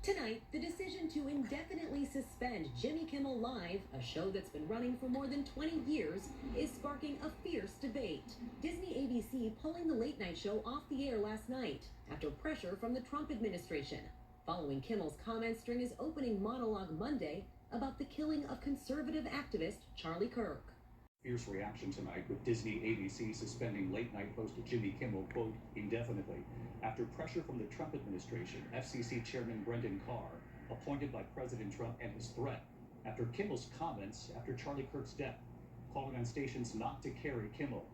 Tonight, the decision to indefinitely suspend Jimmy Kimmel Live, a show that's been running for more than 20 years, is sparking a fierce debate. Disney ABC pulling the late night show off the air last night after pressure from the Trump administration, following Kimmel's comments during his opening monologue Monday about the killing of conservative activist Charlie Kirk. Fierce reaction tonight with Disney ABC suspending late-night host Jimmy Kimmel, quote, indefinitely, after pressure from the Trump administration. FCC Chairman Brendan Carr, appointed by President Trump, and his threat after Kimmel's comments after Charlie Kirk's death, calling on stations not to carry Kimmel.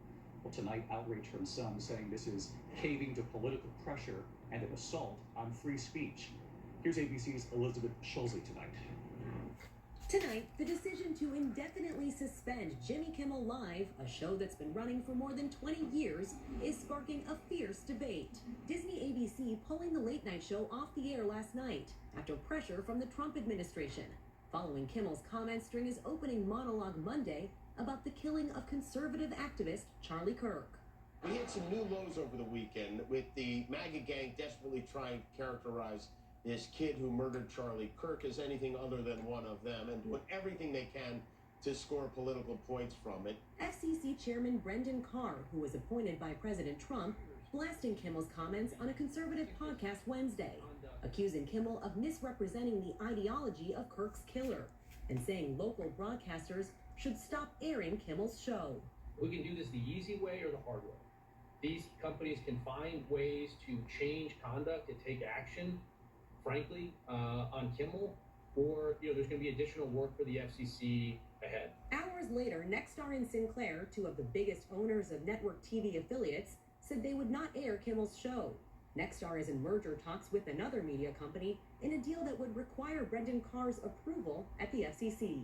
Well, tonight, outrage from some saying this is caving to political pressure and an assault on free speech. Here's ABC's Elizabeth Schulze tonight. Tonight, the decision to indefinitely suspend Jimmy Kimmel Live, a show that's been running for more than 20 years, is sparking a fierce debate. Disney ABC pulling the late night show off the air last night after pressure from the Trump administration, following Kimmel's comments during his opening monologue Monday about the killing of conservative activist Charlie Kirk. We hit some new lows over the weekend with the MAGA gang desperately trying to characterize this kid who murdered Charlie Kirk as anything other than one of them and doing everything they can to score political points from it. FCC Chairman Brendan Carr, who was appointed by President Trump, blasting Kimmel's comments on a conservative podcast Wednesday, accusing Kimmel of misrepresenting the ideology of Kirk's killer and saying local broadcasters should stop airing Kimmel's show. We can do this the easy way or the hard way. These companies can find ways to change conduct, to take action, frankly, on Kimmel, or there's going to be additional work for the FCC ahead. Hours later, Nexstar and Sinclair, two of the biggest owners of network TV affiliates, said they would not air Kimmel's show. Nexstar is in merger talks with another media company in a deal that would require Brendan Carr's approval at the FCC.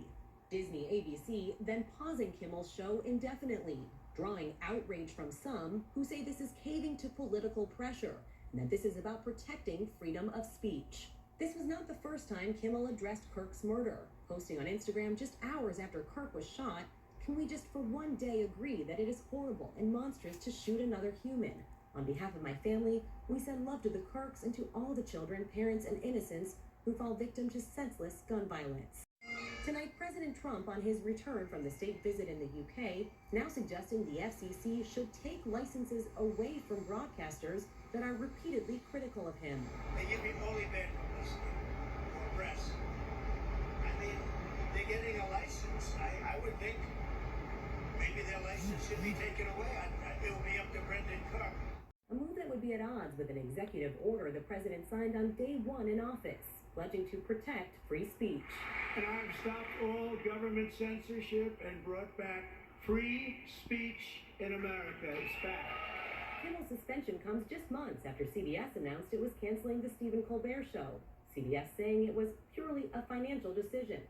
Disney ABC then pausing Kimmel's show indefinitely, drawing outrage from some who say this is caving to political pressure and that this is about protecting freedom of speech. This was not the first time Kimmel addressed Kirk's murder, posting on Instagram just hours after Kirk was shot, "Can we just for one day agree that it is horrible and monstrous to shoot another human? On behalf of my family, we send love to the Kirks and to all the children, parents, and innocents who fall victim to senseless gun violence." Tonight, President Trump, on his return from the state visit in the UK, now suggesting the FCC should take licenses away from broadcasters that are repeatedly critical of him. They give me only bad publicity or press. I mean, they're getting a license. I would think maybe their license should be taken away. It will be up to Brendan Carr. A move that would be at odds with an executive order the president signed on day one in office, pledging to protect free speech. And I've stopped all government censorship and brought back free speech in America. It's back. Kimmel's suspension comes just months after CBS announced it was canceling the Stephen Colbert Show, CBS saying it was purely a financial decision.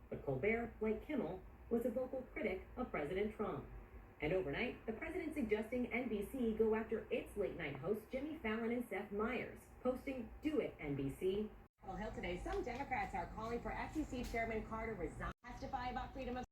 But Colbert, like Kimmel, was a vocal critic of President Trump. And overnight, the president suggesting NBC go after its late-night hosts Jimmy Fallon and Seth Meyers, posting, "Do it, NBC." On Hill today, some Democrats are calling for FCC Chairman Carr to resign, testify about freedom of